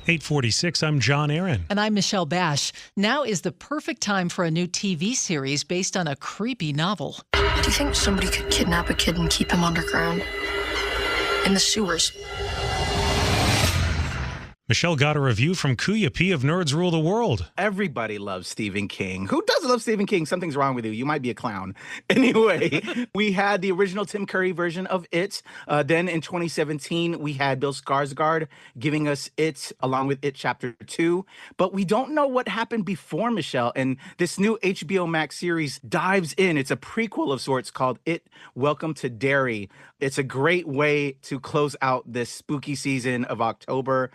8:46, I'm John Aaron. And I'm Michelle Bash. Now is the perfect time for a new TV series based on a creepy novel. Do you think somebody could kidnap a kid and keep him underground? In the sewers? Michelle got a review from Kuya P of Nerds Rule the World. Everybody loves Stephen King. Who doesn't love Stephen King? Something's wrong with you. You might be a clown. Anyway, we had the original Tim Curry version of It. Then in 2017, we had Bill Skarsgård giving us It, along with It Chapter 2. But we don't know what happened before, Michelle. And this new HBO Max series dives in. It's a prequel of sorts called It, Welcome to Derry. It's a great way to close out this spooky season of October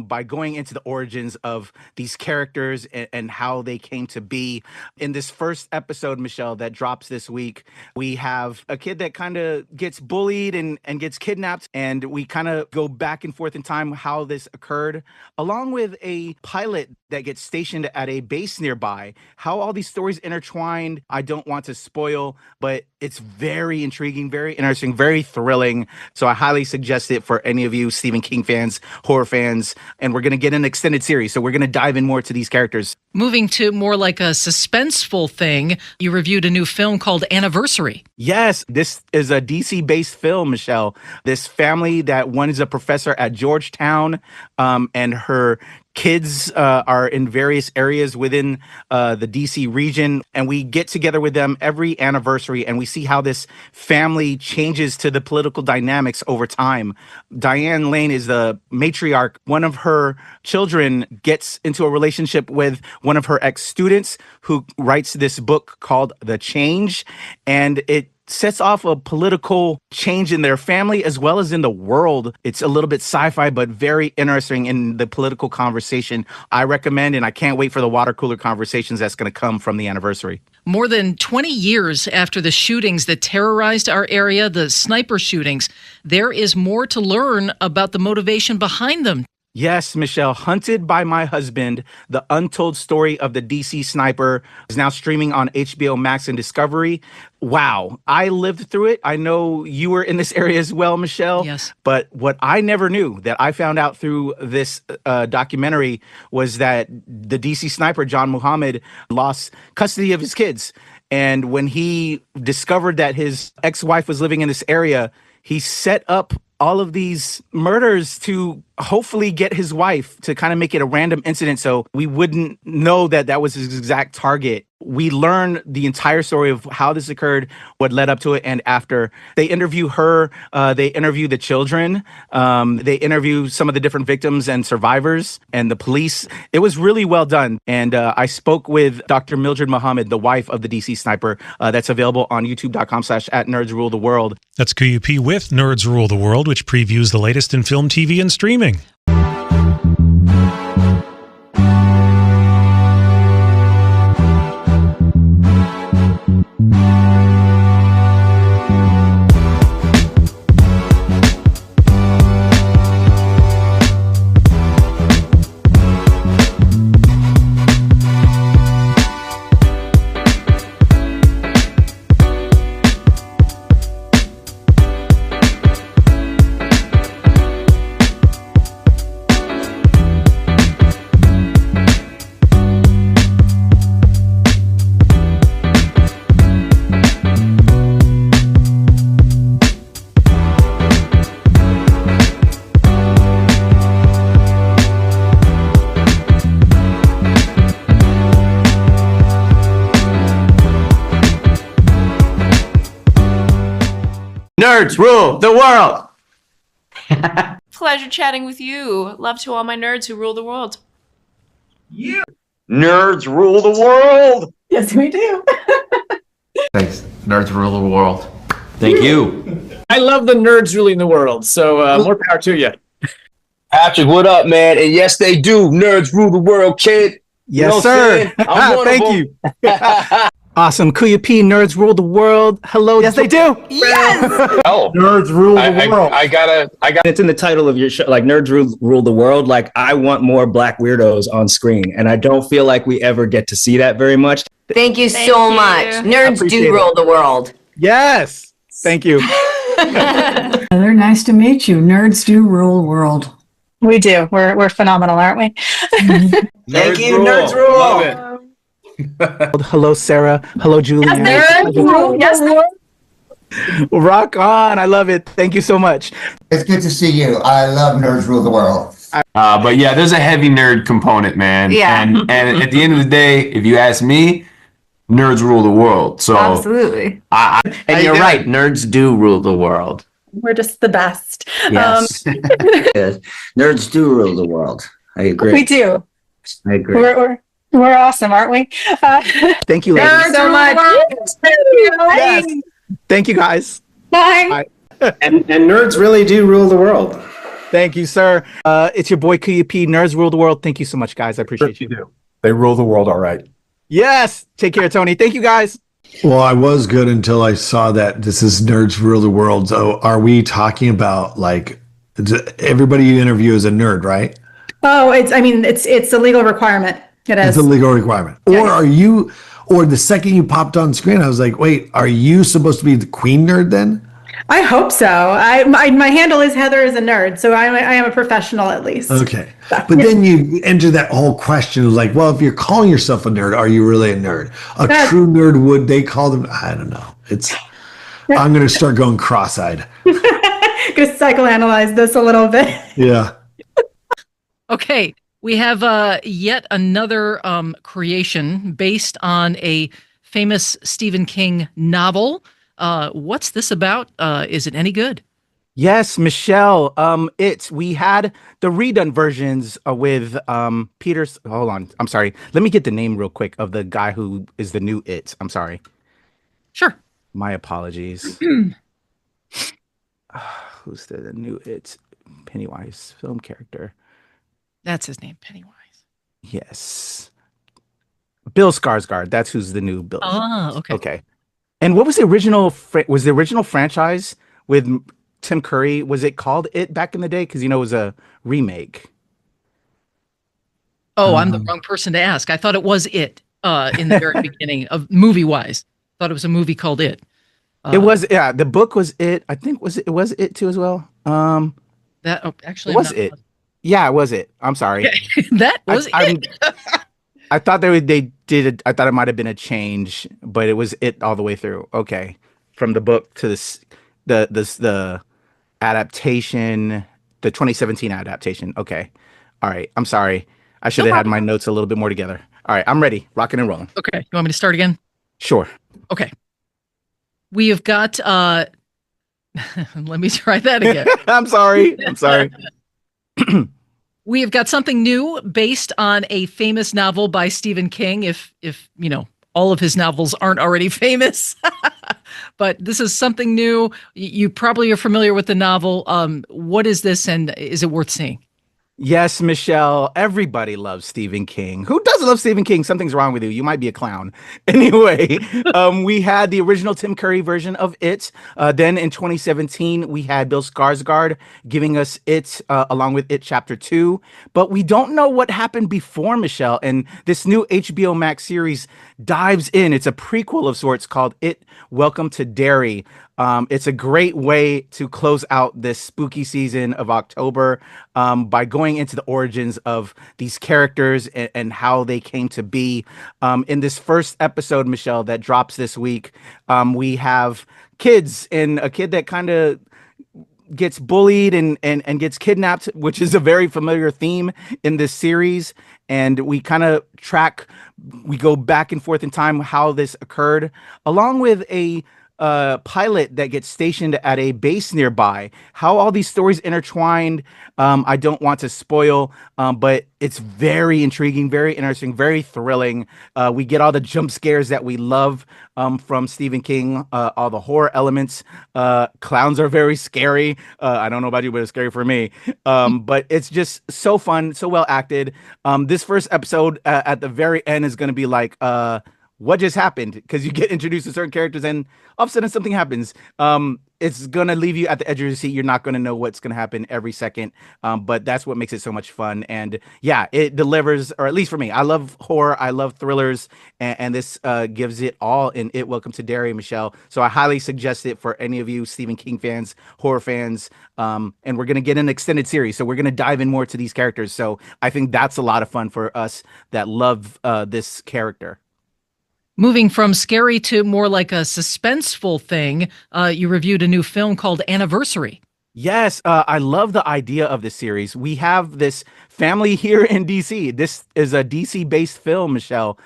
by going into the origins of these characters and how they came to be. In this first episode, Michelle, that drops this week, we have a kid that kind of gets bullied and gets kidnapped, and we kind of go back and forth in time how this occurred, along with a pilot that gets stationed at a base nearby. How all these stories intertwined, I don't want to spoil, but it's very intriguing, very interesting, very thrilling. So I highly suggest it for any of you Stephen King fans, horror fans, and we're going to get an extended series. So we're going to dive in more to these characters. Moving to more like a suspenseful thing, you reviewed a new film called Anniversary. Yes, this is a DC-based film, Michelle. This family that one is a professor at Georgetown, and her kids are in various areas within the DC region, and we get together with them every anniversary, and we see how this family changes to the political dynamics over time. Diane Lane is the matriarch. One of her children gets into a relationship with one of her ex-students who writes this book called The Change, and it sets off a political change in their family as well as in the world. It's a little bit sci-fi, but very interesting in the political conversation. I recommend, and I can't wait for the water cooler conversations that's going to come from the anniversary. More than 20 years after the shootings that terrorized our area, the sniper shootings, there is more to learn about the motivation behind them. Yes, Michelle, Hunted by My Husband, the untold story of the DC sniper, is now streaming on HBO Max and Discovery. Wow, I lived through it. I know you were in this area as well, Michelle. Yes. But what I never knew that I found out through this documentary was that the DC sniper, John Muhammad, lost custody of his kids. And when he discovered that his ex-wife was living in this area, he set up all of these murders to hopefully get his wife, to kind of make it a random incident so we wouldn't know that that was his exact target. We learn the entire story of how this occurred, what led up to it, and after. They interview her, they interview the children, they interview some of the different victims and survivors and the police. It was really well done. And I spoke with Dr. Mildred Muhammad, the wife of the DC sniper. That's available on youtube.com/@nerdsruletheworld. That's Kuya P with Nerds Rule the World, which previews the latest in film, TV, and streaming. Nerds rule the world. Pleasure chatting with you. Love to all my nerds who rule the world. Yeah. Nerds rule the world. Yes, we do. Thanks. Nerds rule the world. Thank you. I love the nerds ruling the world, so more power to you. Patrick, what up, man? And yes, they do. Nerds rule the world, kid. Yes, you know sir. Thank you. Awesome. Kuya P, Nerds Rule the World. Hello. Yes, they do. Yes. Oh, Nerds Rule the World. I got It's in the title of your show, like Nerds Rule the World. Like, I want more Black weirdos on screen, and I don't feel like we ever get to see that very much. Thank you so much. Nerds do rule the world. Yes. Thank you. They're nice to meet you. Nerds do rule the world. We do. We're phenomenal, aren't we? Thank you, Nerds Rule. Love it. Hello, Sarah. Hello, Julian. Yes. Rock on. I love it. Thank you so much. It's good to see you. I love Nerds Rule the World. But yeah, there's a heavy nerd component, man. Yeah. And at the end of the day, if you ask me, nerds rule the world. So Absolutely. And you're right, nerds do rule the world. We're just the best. Yes. Yes. Nerds do rule the world. I agree. We do. I agree. We're awesome, aren't we? Thank you, ladies. So much. Yes. Thank you, guys. Bye. And nerds really do rule the world. Thank you, sir. It's your boy Kuya P. Nerds rule the world. Thank you so much, guys. I appreciate you. do. They rule the world all right. Yes. Take care, Tony. Thank you, guys. Well, I was good until I saw that this is Nerds Rule the World. So are we talking about like everybody you interview is a nerd, right? Oh, it's a legal requirement. It is. It's a legal requirement. Or are you, or the second you popped on screen, I was like, wait, are you supposed to be the queen nerd then? I hope so. My handle is Heather is a nerd, so I am a professional at least. Okay. But then you enter that whole question of like, well, if you're calling yourself a nerd, are you really a nerd? True nerd, would they call them? I don't know. I'm going to start going cross-eyed. Going to psychoanalyze this a little bit. Yeah. Okay. We have yet another creation based on a famous Stephen King novel. What's this about? Is it any good? Yes, Michelle. We had the redone versions with Peter's. Hold on. I'm sorry. Let me get the name real quick of the guy who is the new It. I'm sorry. Sure. My apologies. Who's the new It? Pennywise film character. That's his name, Pennywise. Yes. Bill Skarsgård. That's who's the new Bill. Ah, okay. Okay. And what was the original? Was the original franchise with Tim Curry? Was it called It back in the day? Because it was a remake. Oh, I'm the wrong person to ask. I thought it was It in the very beginning of movie-wise. Thought it was a movie called It. It was, yeah. The book was It. I think it was It too as well. Actually, it was It. Yeah, it was It. I'm sorry. That was It. I thought they did. I thought it might have been a change, but it was It all the way through. Okay, from the book to the adaptation, the 2017 adaptation. Okay, all right. I'm sorry. I should have had my notes a little bit more together. All right, I'm ready. Rocking and rolling. Okay, you want me to start again? Sure. Okay. We have got. Let me try that again. I'm sorry. We have got something new based on a famous novel by Stephen King. If all of his novels aren't already famous, but this is something new. You probably are familiar with the novel. What is this, and is it worth seeing? Yes, Michelle. Everybody loves Stephen King. Who doesn't love Stephen King? Something's wrong with you. You might be a clown. Anyway, we had the original Tim Curry version of It. Then in 2017, we had Bill Skarsgård giving us It along with It Chapter 2. But we don't know what happened before, Michelle. And this new HBO Max series dives in. It's a prequel of sorts called It Welcome to Derry. It's a great way to close out this spooky season of October by going into the origins of these characters and how they came to be. In this first episode, Michelle, that drops this week, we have kids and a kid that kind of gets bullied and gets kidnapped, which is a very familiar theme in this series. And we kind of we go back and forth in time how this occurred, along with a pilot that gets stationed at a base nearby. How all these stories intertwined, I don't want to spoil, but it's very intriguing, very interesting, very thrilling. We get all the jump scares that we love from Stephen King, all the horror elements. Clowns are very scary. I don't know about you, but it's scary for me. But it's just so fun, so well acted. This first episode at the very end is going to be like, what just happened? Because you get introduced to certain characters and all of a sudden something happens. It's going to leave you at the edge of your seat. You're not going to know what's going to happen every second. But that's what makes it so much fun. And yeah, it delivers, or at least for me, I love horror. I love thrillers. And this gives it all in it. Welcome to Derry, Michelle. So I highly suggest it for any of you Stephen King fans, horror fans. And we're going to get an extended series. So we're going to dive in more to these characters. So I think that's a lot of fun for us that love this character. Moving from scary to more like a suspenseful thing, you reviewed a new film called Anniversary. Yes, I love the idea of this series. We have this family here in DC. This is a DC-based film, Michelle.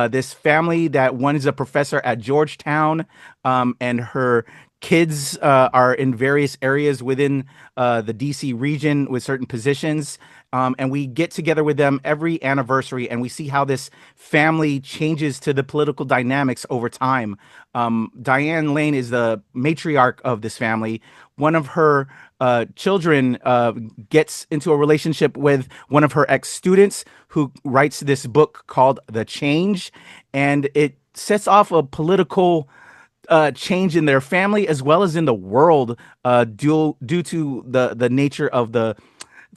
This family that one is a professor at Georgetown, and her kids are in various areas within the DC region with certain positions. And we get together with them every anniversary, and we see how this family changes to the political dynamics over time. Diane Lane is the matriarch of this family. One of her children gets into a relationship with one of her ex-students who writes this book called The Change, and it sets off a political change in their family as well as in the world due to the nature of the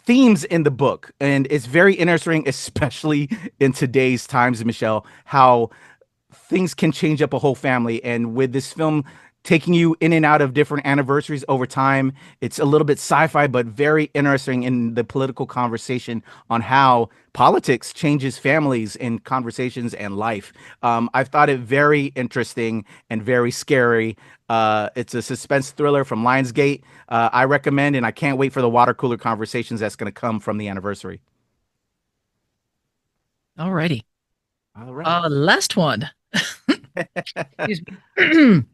themes in the book. And it's very interesting, especially in today's times, Michelle, how things can change up a whole family. And with this film taking you in and out of different anniversaries over time, it's a little bit sci-fi, but very interesting in the political conversation on how politics changes families and conversations and life. I've thought it very interesting and very scary. It's a suspense thriller from Lionsgate. I recommend, and I can't wait for the water cooler conversations that's going to come from the anniversary. All righty. All right. Last one. Excuse me.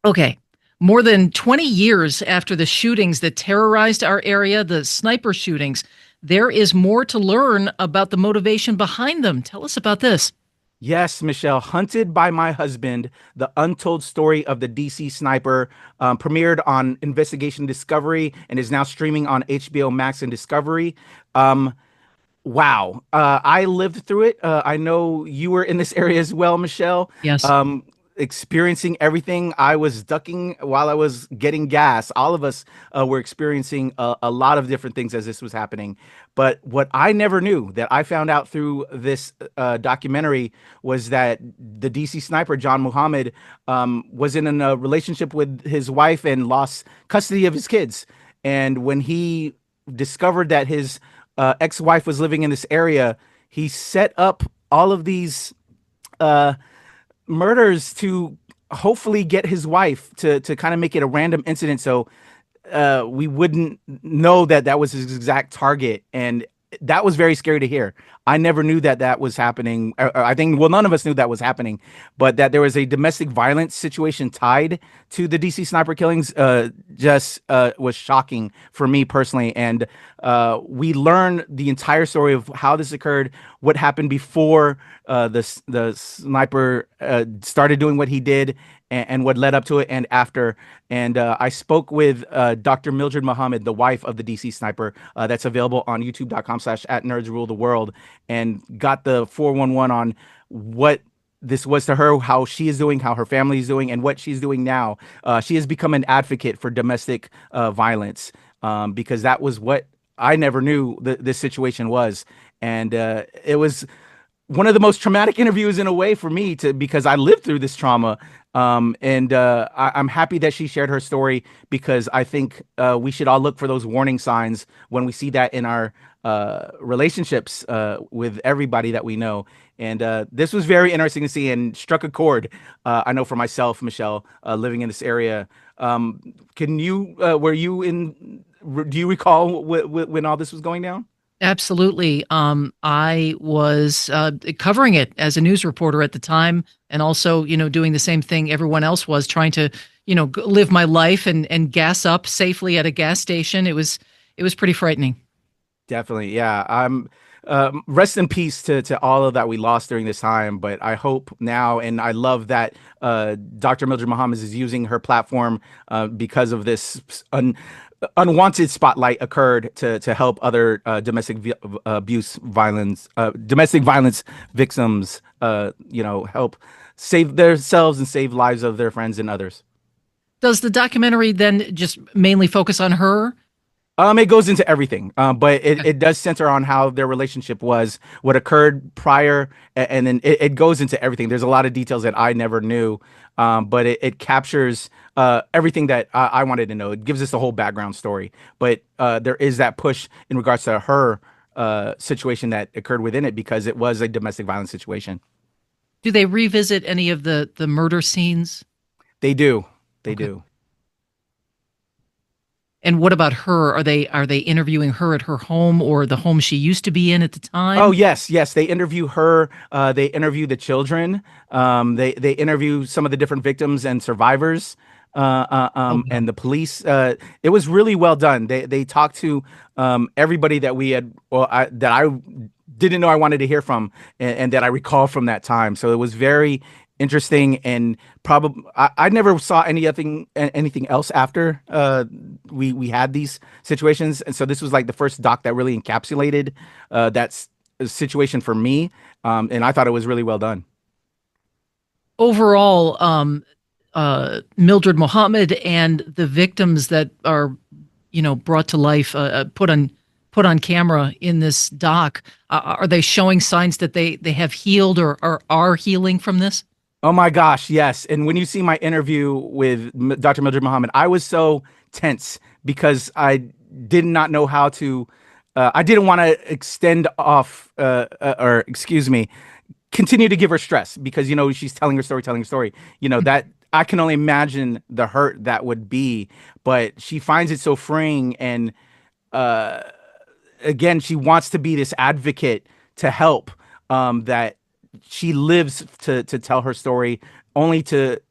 Okay. More than 20 years after the shootings that terrorized our area, the sniper shootings, there is more to learn about the motivation behind them. Tell us about this. Yes, Michelle. Hunted by My Husband, the untold story of the DC sniper, premiered on Investigation Discovery and is now streaming on HBO Max and Discovery. Wow. I lived through it. I know you were in this area as well, Michelle. Yes. Experiencing everything. I was ducking while I was getting gas. All of us were experiencing a lot of different things as this was happening. But what I never knew, that I found out through this documentary, was that the DC sniper, John Muhammad, was in a relationship with his wife and lost custody of his kids. And when he discovered that his ex-wife was living in this area, he set up all of these murders to hopefully get his wife to kind of make it a random incident, so we wouldn't know that that was his exact target. And that was very scary to hear. I never knew that that was happening. I think, well, none of us knew that was happening, but that there was a domestic violence situation tied to the DC sniper killings just was shocking for me personally. And we learned the entire story of how this occurred, what happened before the sniper started doing what he did, and what led up to it and after. And I spoke with Dr. Mildred Muhammad, the wife of the DC sniper, that's available on youtube.com/@nerdsruletheworld, and got the 411 on what this was to her, how she is doing, how her family is doing, and what she's doing now. She has become an advocate for domestic violence, because that was what I never knew this situation was. And it was one of the most traumatic interviews in a way for me, because I lived through this trauma. And I'm happy that she shared her story, because I think we should all look for those warning signs when we see that in our relationships with everybody that we know. And this was very interesting to see and struck a chord. I know for myself, Michelle, living in this area. Can you, do you recall when all this was going down? Absolutely. I was covering it as a news reporter at the time, and also, doing the same thing everyone else was, trying to, live my life and gas up safely at a gas station. It was pretty frightening. Definitely. Yeah. Rest in peace to all of that we lost during this time. But I hope now, and I love that Dr. Mildred Muhammad is using her platform because of this unwanted spotlight occurred to help other domestic violence victims, help save themselves and save lives of their friends and others. Does the documentary then just mainly focus on her? It goes into everything, but it does center on how their relationship was, what occurred prior, and then it goes into everything. There's a lot of details that I never knew, but it captures everything that I wanted to know. It gives us the whole background story, but there is that push in regards to her situation that occurred within it because it was a domestic violence situation. Do they revisit any of the murder scenes? They do. They do. And what about her? Are they interviewing her at her home or the home she used to be in at the time? Oh, yes. They interview her. They interview the children. They interview some of the different victims and survivors, and the police. It was really well done. They talked to everybody that we had, that I didn't know I wanted to hear from, and that I recall from that time. So it was very interesting, and probably I never saw anything else after we had these situations, and so this was like the first doc that really encapsulated that situation for me, and I thought it was really well done. Overall, Mildred Muhammad and the victims that are, brought to life, put on camera in this doc, are they showing signs that they have healed or are healing from this? Oh my gosh, yes. And when you see my interview with Dr. Mildred Muhammad, I was so tense because I did not know how to, I didn't want to continue to give her stress because, she's telling her story. That I can only imagine the hurt that would be, but she finds it so freeing. And again, she wants to be this advocate to help, that she lives to tell her story only to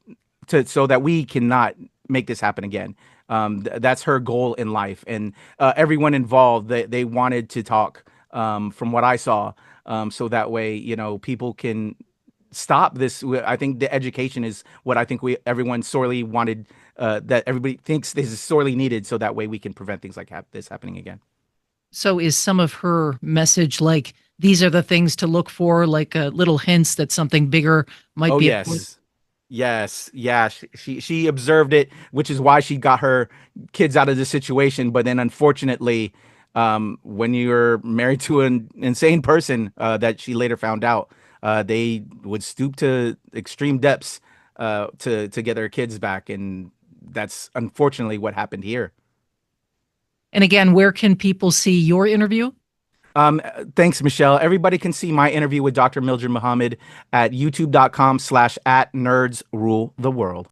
so that we cannot make this happen again. That's her goal in life, and everyone involved, they wanted to talk, from what I saw, so that way people can stop this. I think the education is what I think everyone sorely wanted, that everybody thinks this is sorely needed, so that way we can prevent things like this happening again. So is some of her message like, these are the things to look for, like little hints that something bigger might be? Yes. Yeah. She observed it, which is why she got her kids out of the situation. But then unfortunately, when you're married to an insane person, that she later found out, they would stoop to extreme depths to get their kids back. And that's unfortunately what happened here. And again, where can people see your interview? Thanks, Michelle. Everybody can see my interview with Dr. Mildred Muhammad at youtube.com/@nerdsruletheworld.